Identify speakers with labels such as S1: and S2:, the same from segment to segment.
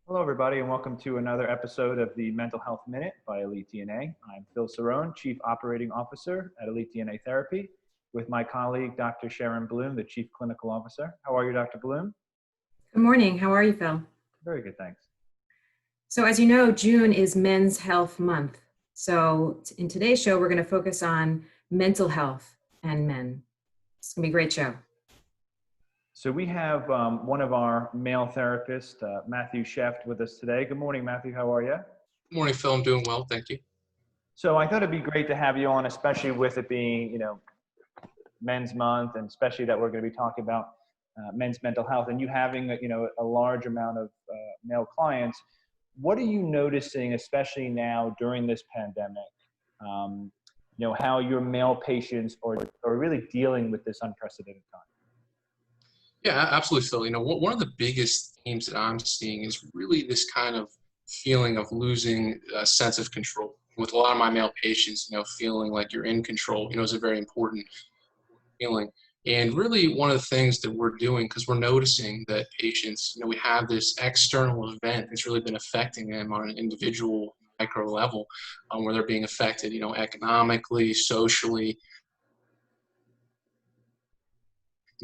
S1: Hello, everybody, and welcome to another episode of the Mental Health Minute by Elite DNA. I'm Phil Cirrone, Chief Operating Officer at Elite DNA Therapy, with my colleague, Dr. Sharon Bloom, the Chief Clinical Officer. How are you, Dr. Bloom?
S2: Good morning. How are you, Phil?
S1: Very good, thanks.
S2: So as you know, June is Men's Health Month. So in today's show, we're going to focus on mental health and men. It's going to be a great show.
S1: So we have one of our male therapists, Matthew Sheft, with us today. Good morning, Matthew. How are you?
S3: Good morning, Phil. I'm doing well, thank you.
S1: So I thought it'd be great to have you on, especially with it being, Men's Month, and especially that we're going to be talking about men's mental health, and you having, a large amount of male clients. What are you noticing, especially now during this pandemic? How your male patients are really dealing with this unprecedented time.
S3: Yeah, absolutely, Phil. One of the biggest themes that I'm seeing is really this kind of feeling of losing a sense of control. With a lot of my male patients, feeling like you're in control, is a very important feeling. And really one of the things that we're doing, because we're noticing that patients, we have this external event that's really been affecting them on an individual micro level, where they're being affected, economically, socially,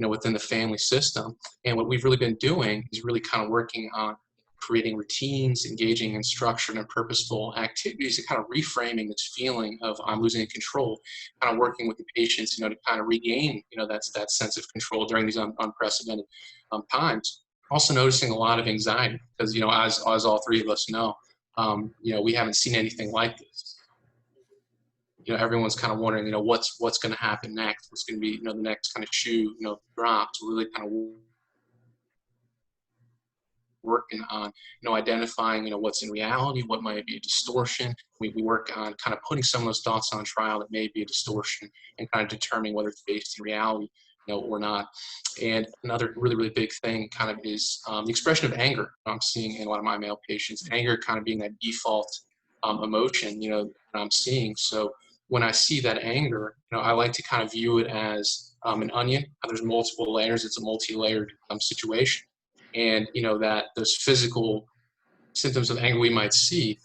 S3: within the family system. And what we've really been doing is really kind of working on creating routines, engaging in structured and purposeful activities, and kind of reframing this feeling of I'm losing control, kind of working with the patients, to kind of regain, that sense of control during these unprecedented times. Also noticing a lot of anxiety because, as all three of us know, we haven't seen anything like this. Everyone's kind of wondering, what's going to happen next? What's going to be, the next kind of shoe, dropped. We're really kind of working on, identifying, what's in reality, what might be a distortion. We work on kind of putting some of those thoughts on trial that may be a distortion and kind of determining whether it's based in reality, or not. And another really, really big thing kind of is the expression of anger I'm seeing in a lot of my male patients. Anger kind of being that default emotion, that I'm seeing. So when I see that anger, I like to kind of view it as an onion. There's multiple layers. It's a multi-layered situation. And, that those physical symptoms of anger we might see,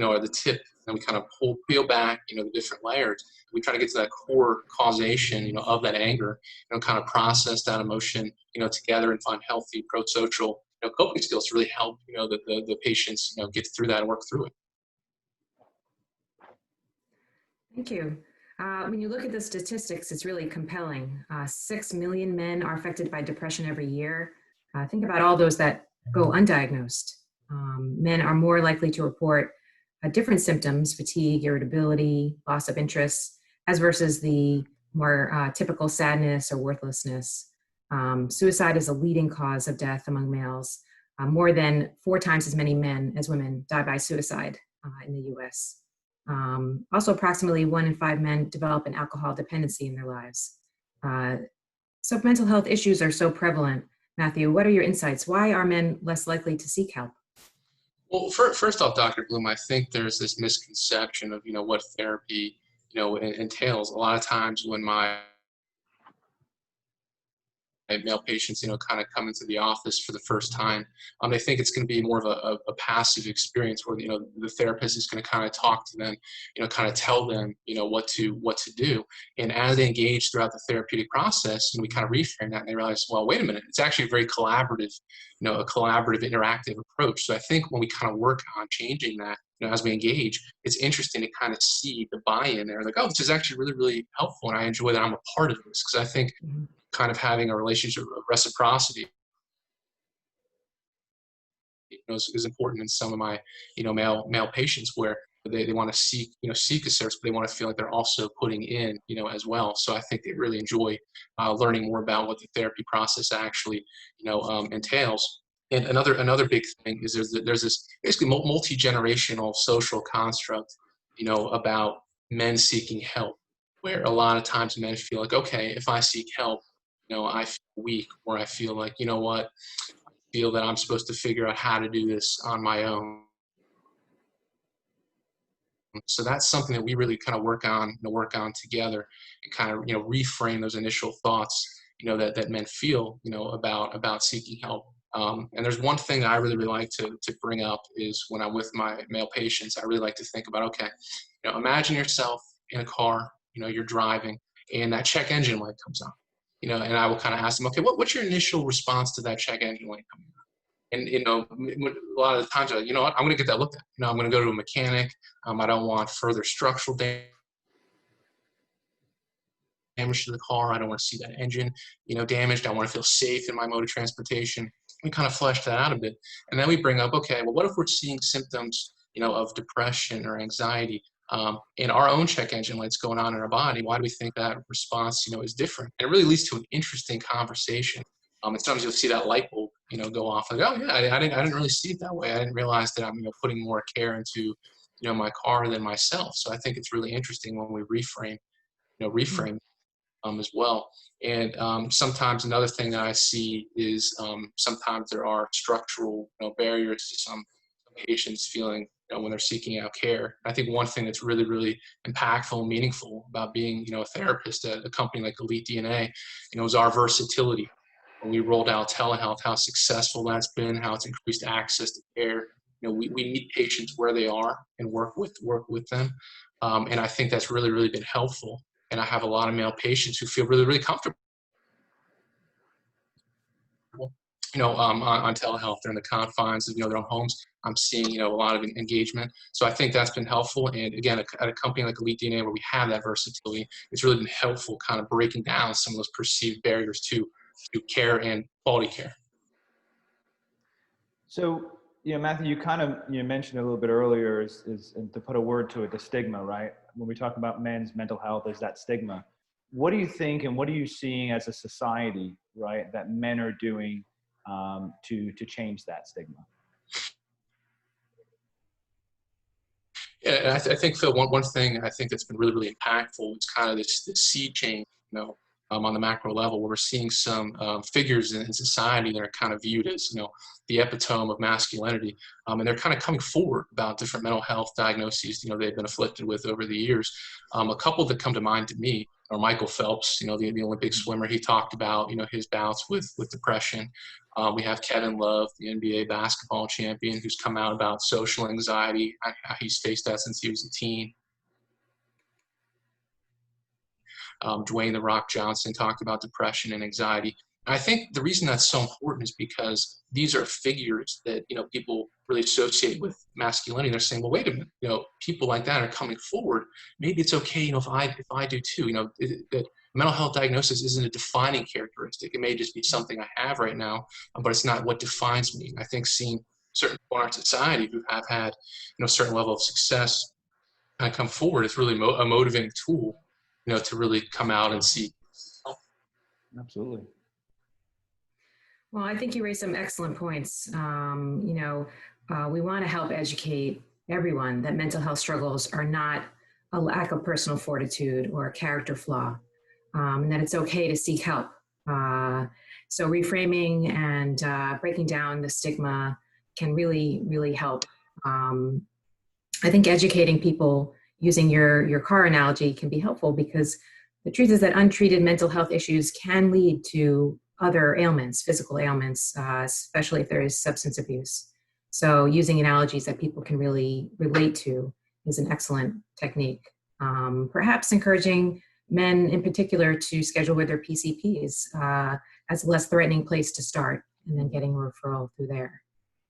S3: are the tip. And we kind of peel back, the different layers. We try to get to that core causation, of that anger, kind of process that emotion, together and find healthy pro-social, coping skills to really help, the patients, get through that and work through it.
S2: Thank you. When you look at the statistics, it's really compelling. 6 million men are affected by depression every year. Think about all those that go undiagnosed. Men are more likely to report different symptoms: fatigue, irritability, loss of interest, as versus the more typical sadness or worthlessness. Suicide is a leading cause of death among males. More than 4 times as many men as women die by suicide in the US. Also, approximately 1 in 5 men develop an alcohol dependency in their lives. So mental health issues are so prevalent. Matthew, what are your insights? Why are men less likely to seek help?
S3: Well, first off, Dr. Bloom, I think there's this misconception of, what therapy, entails. A lot of times when my male patients, kind of come into the office for the first time, they think it's going to be more of a passive experience where, the therapist is going to kind of talk to them, kind of tell them, what to do. And as they engage throughout the therapeutic process, we kind of reframe that and they realize, well, wait a minute, it's actually a very collaborative, a collaborative, interactive approach. So I think when we kind of work on changing that, as we engage, it's interesting to kind of see the buy-in there. Like, oh, this is actually really, really helpful. And I enjoy that I'm a part of this, because I think kind of having a relationship of reciprocity, is important in some of my, male patients, where they want to seek a service, but they want to feel like they're also putting in, as well. So I think they really enjoy learning more about what the therapy process actually, entails. And another big thing is there's this basically multi-generational social construct, about men seeking help, where a lot of times men feel like, okay, if I seek help, I feel weak, or I feel like, what, I feel that I'm supposed to figure out how to do this on my own. So that's something that we really kind of work on together, and kind of, reframe those initial thoughts, that men feel, about seeking help. And there's one thing I really, really like to bring up is when I'm with my male patients, I really like to think about, okay, imagine yourself in a car, you're driving and that check engine light comes on, and I will kind of ask them, okay, what's your initial response to that check engine light coming on? And, a lot of the times, you know what, I'm going to get that looked at. I'm going to go to a mechanic. I don't want further structural damage to the car. I don't want to see that engine, damaged. I want to feel safe in my mode of transportation. We kind of flesh that out a bit. And then we bring up, okay, well, what if we're seeing symptoms, of depression or anxiety in our own check engine lights going on in our body? Why do we think that response, is different? And it really leads to an interesting conversation. And sometimes you'll see that light bulb, go off like, oh yeah, I didn't really see it that way. I didn't realize that I'm, putting more care into, my car than myself. So I think it's really interesting when we reframe as well. And sometimes another thing that I see is sometimes there are structural barriers to some patients feeling when they're seeking out care. I think one thing that's really, really impactful and meaningful about being a therapist at a company like Elite DNA, is our versatility. When we rolled out telehealth, how successful that's been, how it's increased access to care. We meet patients where they are and work with them. And I think that's really, really been helpful. And I have a lot of male patients who feel really, really comfortable, on telehealth. They're in the confines of, their own homes. I'm seeing, a lot of engagement. So I think that's been helpful. And again, at a company like Elite DNA, where we have that versatility, it's really been helpful kind of breaking down some of those perceived barriers to care and quality care.
S1: So, Matthew, you kind of mentioned a little bit earlier is and to put a word to it, the stigma, right? When we talk about men's mental health, there's that stigma. What do you think, and what are you seeing as a society, right, that men are doing to change that stigma?
S3: Yeah, I think, Phil, one thing I think that's been really, really impactful is kind of this sea change, on the macro level, where we're seeing some figures in society that are kind of viewed as, the epitome of masculinity, and they're kind of coming forward about different mental health diagnoses, they've been afflicted with over the years. A couple that come to mind to me are Michael Phelps, the Olympic swimmer. He talked about, his bouts with depression. We have Kevin Love, the NBA basketball champion, who's come out about social anxiety. He's faced that since he was a teen. Dwayne "The Rock" Johnson talked about depression and anxiety. And I think the reason that's so important is because these are figures that, people really associate with masculinity. They're saying, well, wait a minute, people like that are coming forward. Maybe it's okay, if I do too, that mental health diagnosis isn't a defining characteristic. It may just be something I have right now, but it's not what defines me. I think seeing certain people in our society who have had, a certain level of success kind of come forward is really a motivating tool, to really come out and seek help.
S1: Absolutely.
S2: Well, I think you raised some excellent points. We want to help educate everyone that mental health struggles are not a lack of personal fortitude or a character flaw, and that it's okay to seek help. So reframing and breaking down the stigma can really, really help. I think educating people using your car analogy can be helpful, because the truth is that untreated mental health issues can lead to other ailments, physical ailments, especially if there is substance abuse. So using analogies that people can really relate to is an excellent technique. Perhaps encouraging men in particular to schedule with their PCPs as a less threatening place to start, and then getting a referral through there.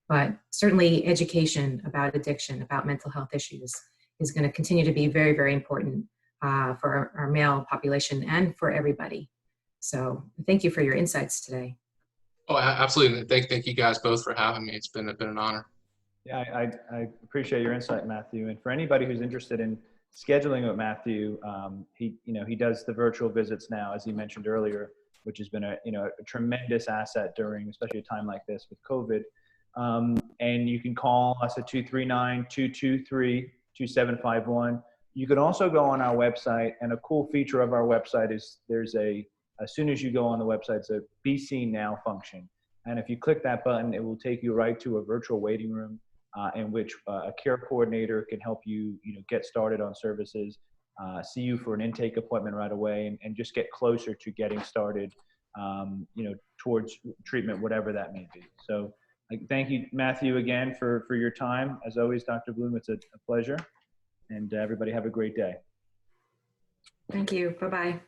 S2: But certainly education about addiction, about mental health issues is going to continue to be very, very important for our male population and for everybody. So thank you for your insights today.
S3: Oh, absolutely. Thank you guys both for having me. It's been an honor.
S1: Yeah, I appreciate your insight, Matthew. And for anybody who's interested in scheduling with Matthew, he does the virtual visits now, as he mentioned earlier, which has been a tremendous asset during, especially a time like this with COVID. And you can call us at 239-223-2751. You can also go on our website, and a cool feature of our website is as soon as you go on the website, it's a Be Seen Now function. And if you click that button, it will take you right to a virtual waiting room in which a care coordinator can help you, get started on services, see you for an intake appointment right away, and just get closer to getting started towards treatment, whatever that may be. So thank you, Matthew, again for your time. As always, Dr. Bloom, it's a pleasure. And everybody have a great day.
S2: Thank you. Bye-bye.